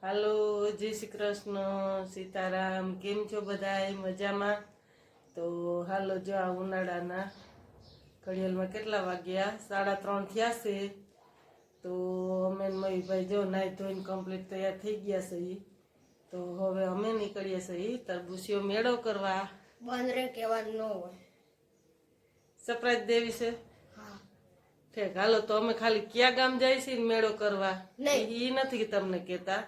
હાલો, જય શ્રી કૃષ્ણ, સીતારામ. કેમ છો બધાય? મજામાં? તો હાલો, જો આ ઉનાળાના ઘડિયાળમાં કેટલા વાગ્યા? 3:30 થયા છે. તો અમે મયુભાઈ જો નાઈ ધોઈને કમ્પ્લીટ તૈયાર થઈ ગયા છે. તો હવે અમે નીકળીએ છીએ તરબૂચીઓ મેળો કરવા. બંધ રે કહેવાનું ન હોય. સરપ્રાઈઝ દેવી છે. હા ઠીક, હાલો. તો અમે ખાલી કયા ગામ જાય છે મેળો કરવા નહીં. એ નથી તમને કહેતા,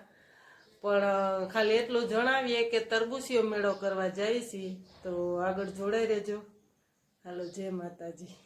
પણ ખાલી એટલું જણાવીએ કે તરબૂચીઓ મેળો કરવા જાય છે. તો આગળ જોડાઈ રહેજો. હાલો, જય માતાજી.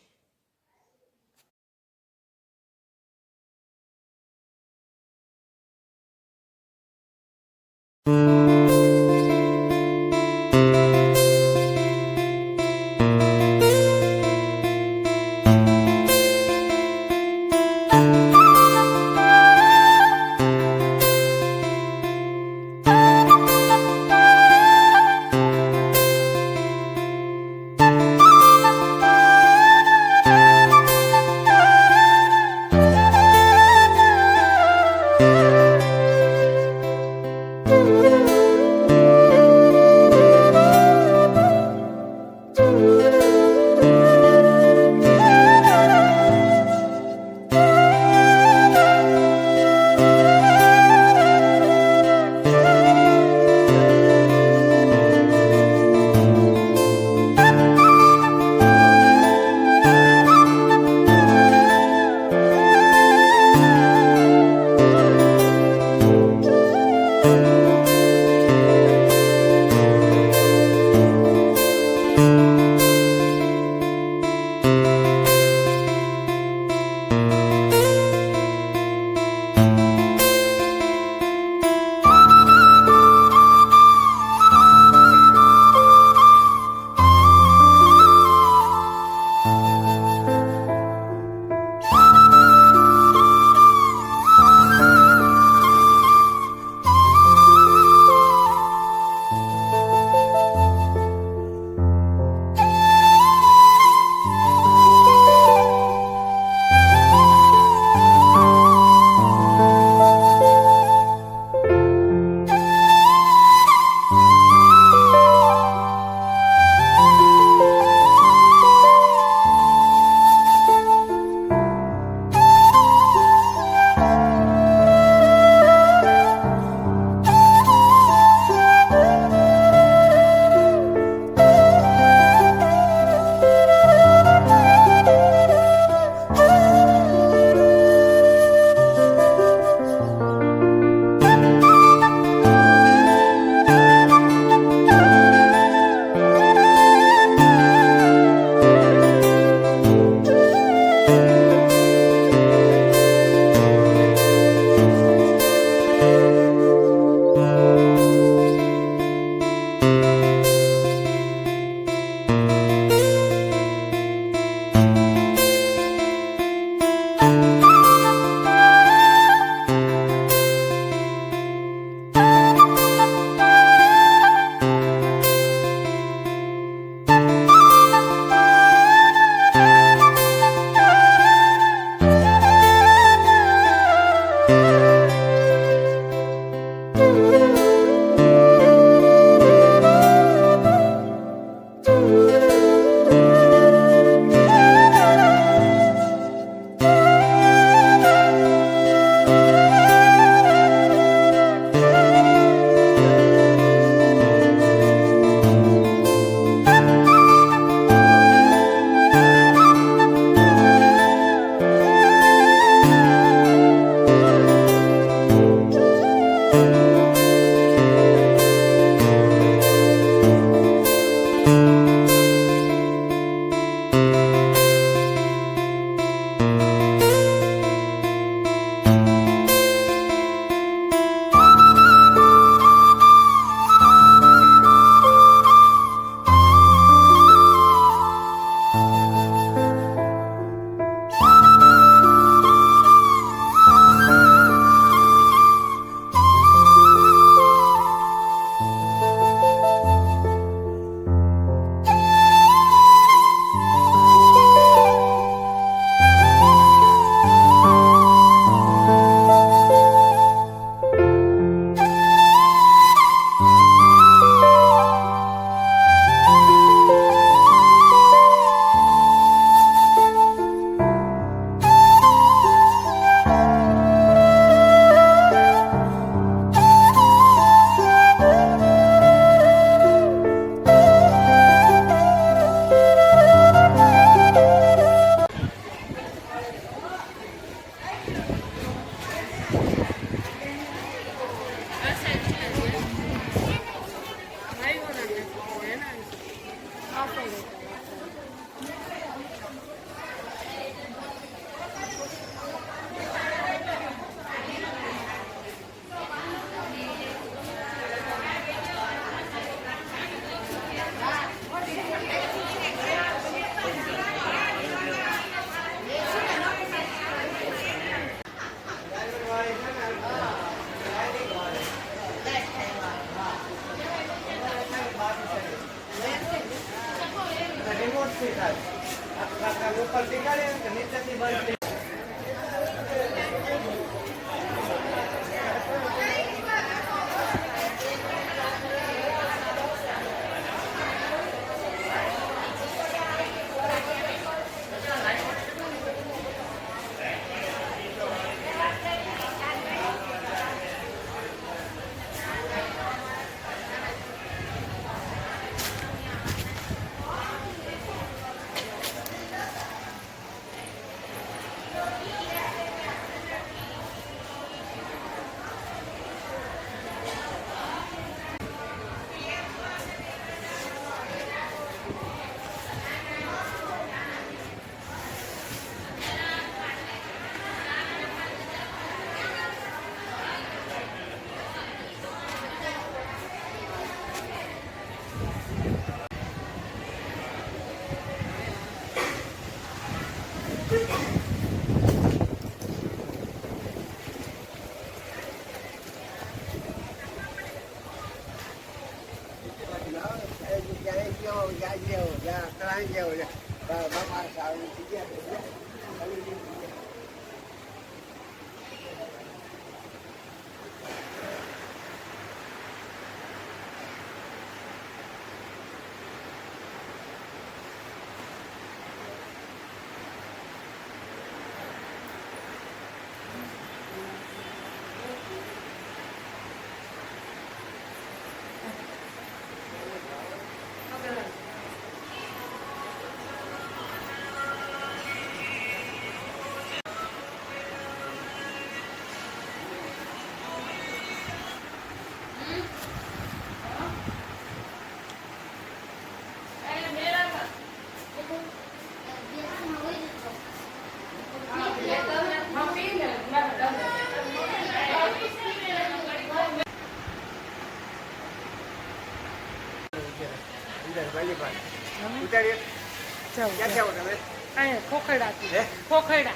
ખોખરડા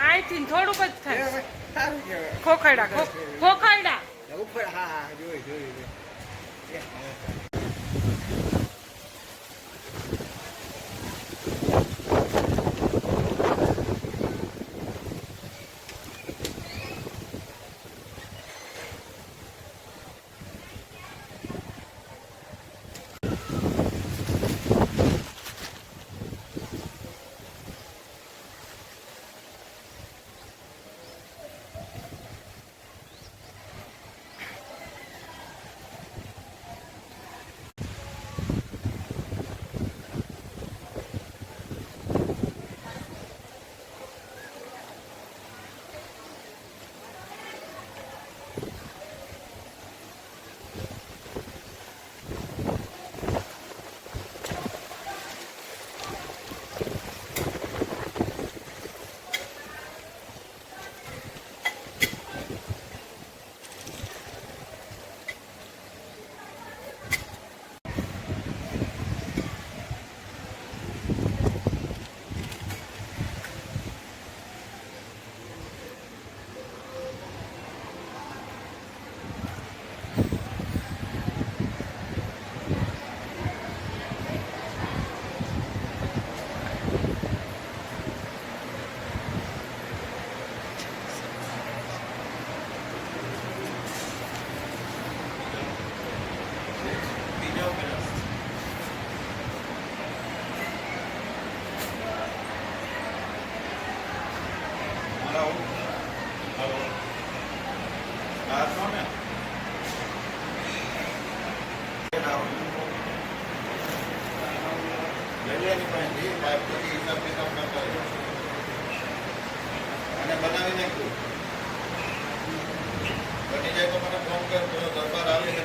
અહીંથી થોડુંક જ થાય. ખોખરડા ખોખરડા બનાવી નાખ્યું બની જાય તો મને ફોન કર દરબાર આવે છે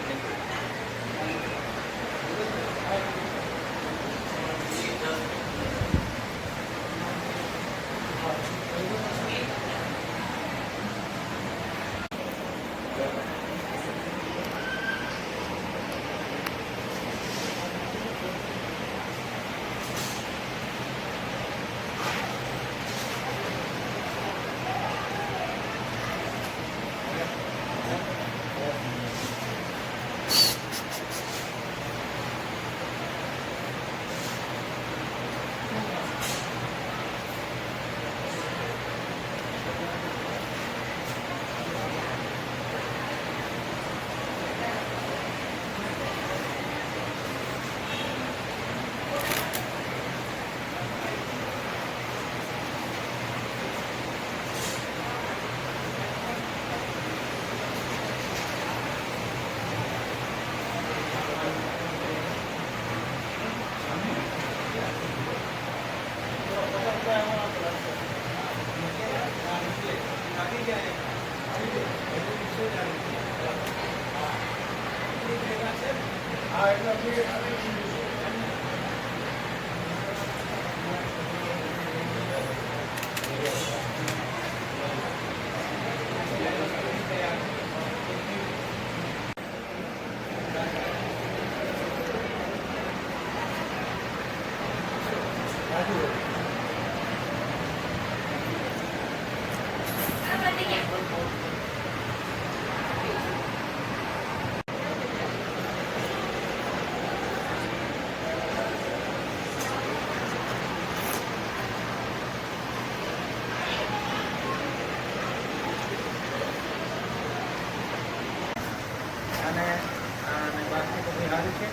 અને બાકી તો ભાઈ સારું છે.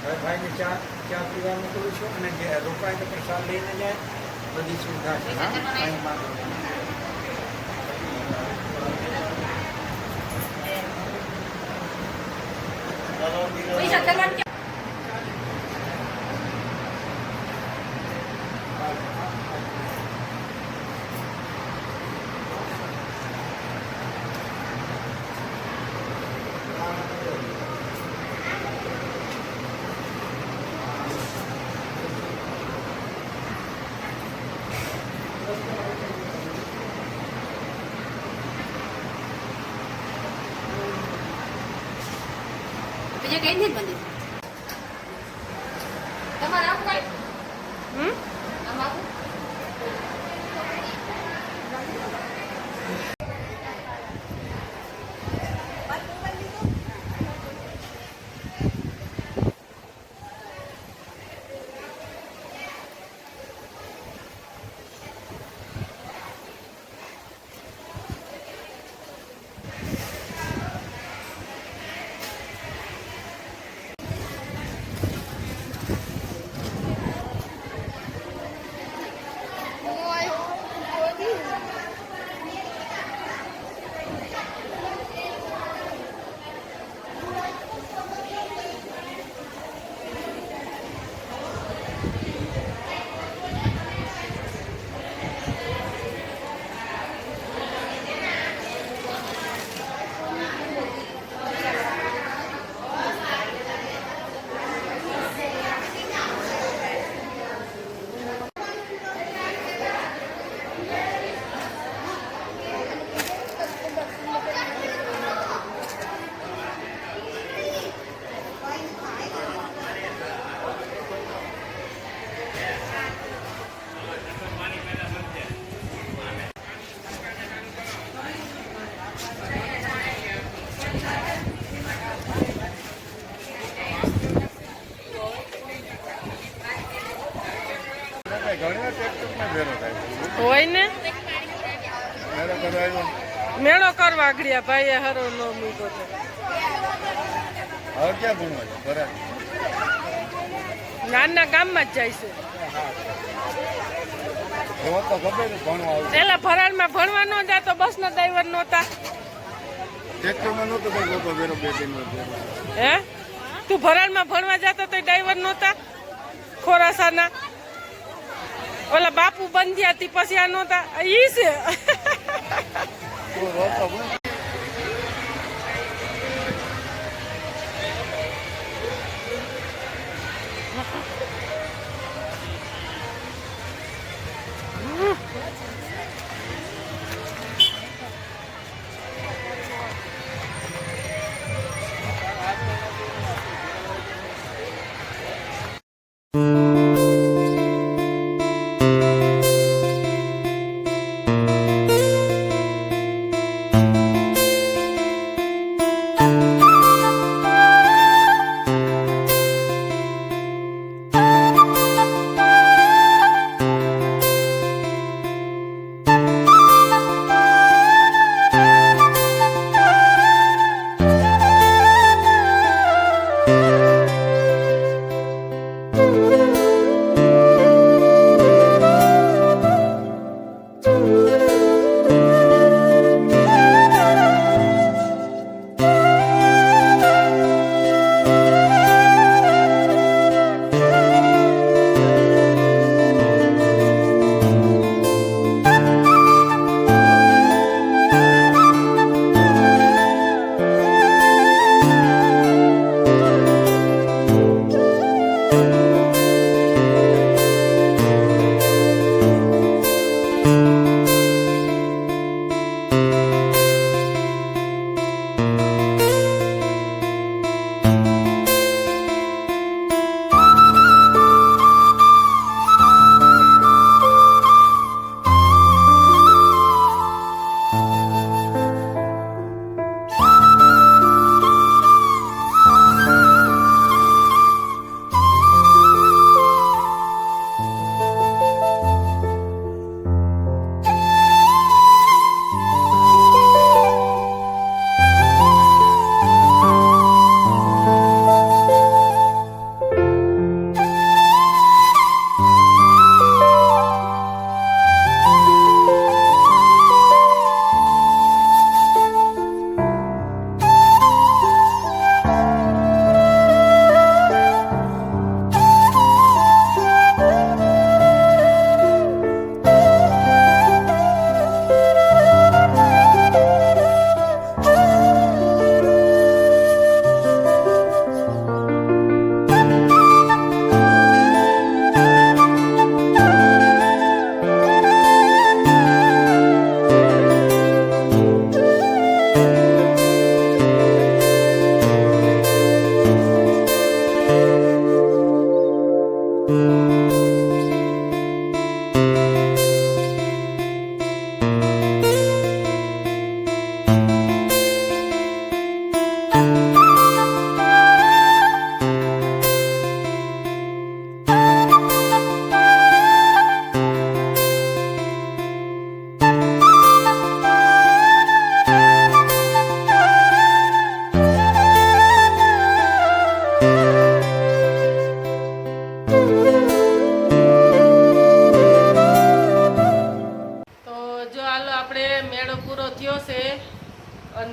હવે ભાઈને ચા પીવા મોકલું છું અને જે રોકાય તો પ્રસાદ લઈને જાય, બધી સુવિધા છે. હા, કાંઈ વાંધો નહીં. બીજે કઈ નથી બંધી તમારે આવું કઈ આમ આવું હોય ને મેળો કરવા આગળ્યા ભાઈ હરો નો મૂકો તો હવે ક્યાં ભણવા છે? બરાબર. નાના ગામમાં જ જાય છે. એવો તો ખબર છે ભણવા આવું. એલા ફરાળમાં ભણવા ન જાતો બસના ડ્રાઈવર નહોતા. ટ્રેક્ટરમાં નહોતો કઈ લોકો બેરો બે દિન હે તું ફરાળમાં ભણવા જતો તો ડ્રાઈવર નહોતા ખોરાસાના ઓલા બાપુ બંધ્યા તી પછી આ નહોતા ઈ છે.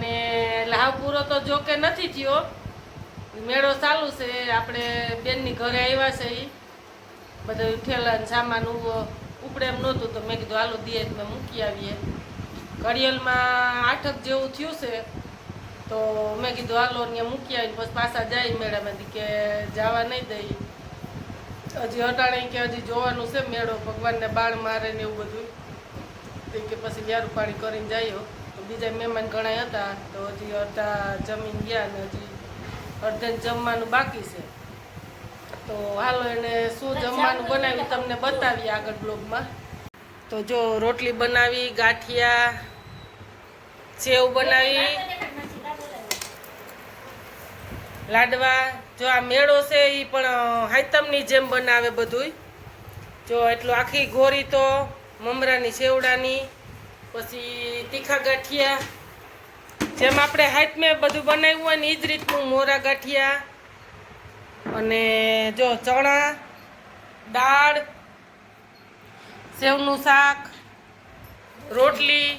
અને લાવ પૂરો તો જો કે નથી થયો, મેળો ચાલુ છે. આપણે બેનની ઘરે આવ્યા છે, એ બધું ઠેલા ને સામાન ઉપડે એમ નહોતું, તો મેં કીધું હાલો દે મેં મૂકી આવીએ. ઘડિયાળમાં 8 જેવું થયું છે, તો મેં કીધું હાલો ત્યાં મૂકી આવીને પછી પાછા જાય મેળામાંથી, કે જવા નહીં દઈ. હજી અટાણે કે હજી જોવાનું છે મેળો, ભગવાનને બાણ મારે ને એવું બધું, કે પછી વ્યારું પાણી કરીને જાય. તો બીજા મહેમાન ઘણા હતા, તો હજી અડધા જમીન ગયા ને હજી અડધાને જમવાનું બાકી છે. તો હાલો એને શું જમવાનું બનાવ્યું તમને બતાવીએ આગળ બ્લોગમાં. તો જો રોટલી બનાવી, ગાંઠિયા, સેવ બનાવી, લાડવા. જો આ મેળો છે એ પણ હાઈતમની જેમ બનાવે બધુંય. જો એટલું આખી ગોરી તો મમરાની સેવડાની, પછી તીખા ગાંઠિયા, જેમ આપણે હાઈતમે બધું બનાવ્યું હોય ને એ જ રીતનું મોરા ગાંઠિયા, અને જો ચણા, દાળ, સેવનું શાક, રોટલી,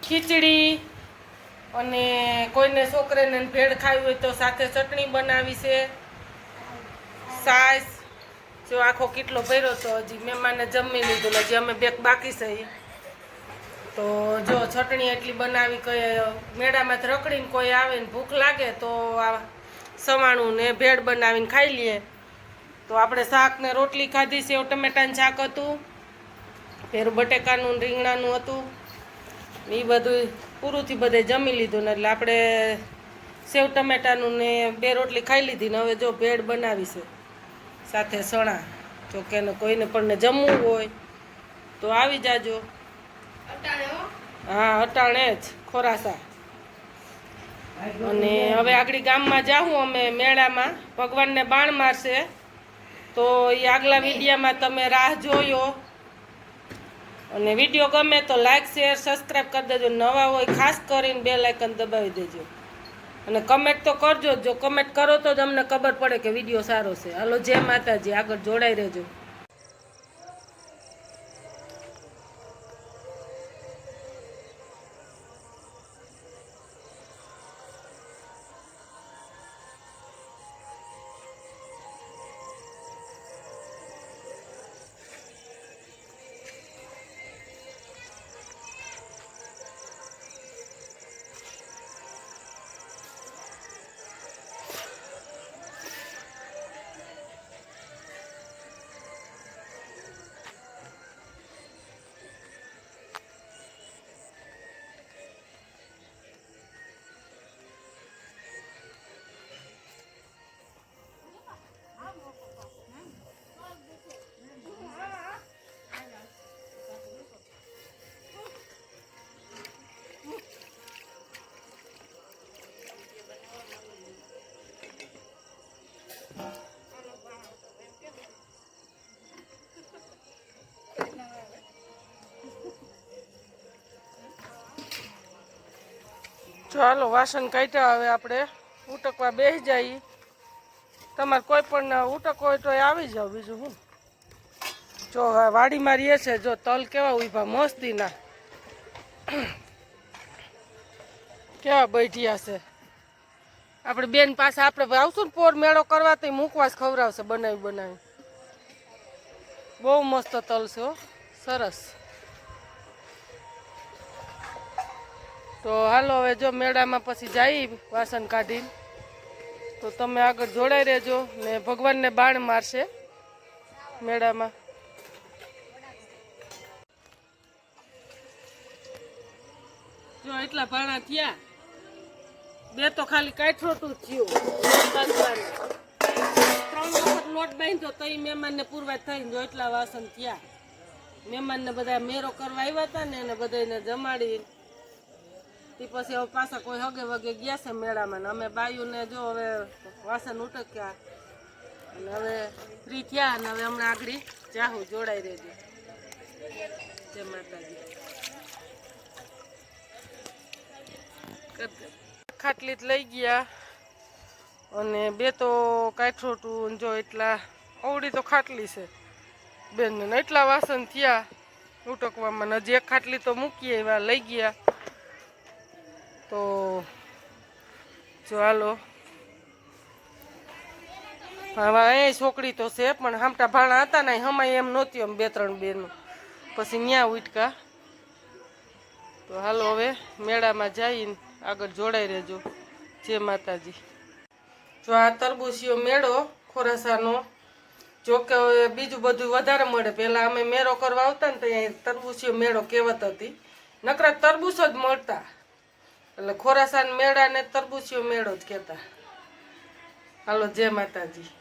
ખીચડી, અને કોઈને છોકરાને ભેળ ખાવી હોય તો સાથે ચટણી બનાવી છે, છાશ. જો આખો કેટલો ભર્યો, તો હજી મહેમાને જમી લીધું, હજી અમે બેક બાકી છે. તો જો ચટણી એટલી બનાવી, કે મેળામાંથી રખડીને કોઈ આવે ને ભૂખ લાગે તો આ સવાણું ને ભેળ બનાવીને ખાઈ લઈએ. તો આપણે શાક ને રોટલી ખાધી, સેવ ટમેટાનું શાક હતું, ફેર બટેકાનું રીંગણાનું હતું, એ બધું પૂરુંથી બધે જમી લીધું ને એટલે આપણે સેવ ટમેટાનું ને 2 રોટલી ખાઈ લીધી ને હવે જો ભેળ બનાવી છે સાથે સણા. જો કે કોઈને પણ જમવું હોય તો આવી જાજો. હા અટાણે જ ખોરાસા. અને હવે આગળ ગામમાં જાઉં અમે મેળામાં, ભગવાનને બાણ મારશે, તો એ આગલા વિડીયામાં તમે રાહ જોયો. અને વિડીયો ગમે તો લાઈક શેર સબસ્ક્રાઈબ કરી દેજો, નવા હોય ખાસ કરીને બેલ આઇકન દબાવી દેજો, અને કમેન્ટ તો કરજો. જો કમેન્ટ કરો તો જ અમને ખબર પડે કે વિડીયો સારો છે. હાલો જય માતાજી, આગળ જોડાઈ રહેજો. ચાલો વાસણ કાઢ્યા, હવે આપણે ઉટકવા બેસી જઈએ. તમારે કોઈ પણ ઉટક હોય તો આવી જાવ, બીજું શું. જો વાડીમાં રહીએ છે, જો તલ કેવા ઉભા મસ્તીના, કેવા બેઠિયા છે. આપણે બેન પાસે આપણે આવશું ને પોર મેળો કરવા તો મૂકવા જ ખવડાવશે બનાવી બનાવી. બહુ મસ્ત તલ છે હો, સરસ. તો હાલો હવે જો મેળામાં પછી જઈ વાસણ કાઢીને, તો તમે આગળ જોડાઈ રહેજો. ને ભગવાનને બાણ મારશે મેળામાં. જો એટલા ભાણા થયા, 2 તો ખાલી કાઠરોટું થયું, 3 વખત લોટ બાંધ્યો તો મહેમાનને પૂરવા થઈને જો એટલા વાસણ થયા. મહેમાનને બધા મેરો કરવા આવ્યા હતા ને એને બધાને જમાડી તે પછી હવે પાછા કોઈ હગે વગે ગયા છે મેળામાં. અમે બાયુને જો હવે વાસણ ઉટક્યા અને હવે ફ્રી થયા, અને હવે હમણાં આગળ જાહું. જોડાઈ રહેજો. જય માતાજી. ખાટલી લઈ ગયા અને 2 તો કાઠરોટું, જો એટલા અવડી તો ખાટલી છે બેન, એટલા વાસણ થયા ઉટકવામાં. હજી 1 ખાટલી તો મૂકીએ એવા લઈ ગયા. તો જો હાલો હવે એ છોકરી તો છે પણ હામટા ભાણા હતા ને હમાય એમ નહોતી એમ 2-3 બેનું પછી ન્યા ઉઠકા તો હાલો હવે મેળામાં જઈને આગળ જોડાઈ રહેજો જય માતાજી જો આ તરબૂચીયો મેળો ખોરાસાનો જો કે બીજું બધું વધારે મળે પહેલાં અમે મેળો કરવા આવતા ને ત્યાં તરબૂચીયો મેળો કહેવત હતી નકરા તરબૂચ જ મળતા એટલે ખોરાસાન મેળાને તરબૂચીયો મેળો જ કહેતા હાલો જય માતાજી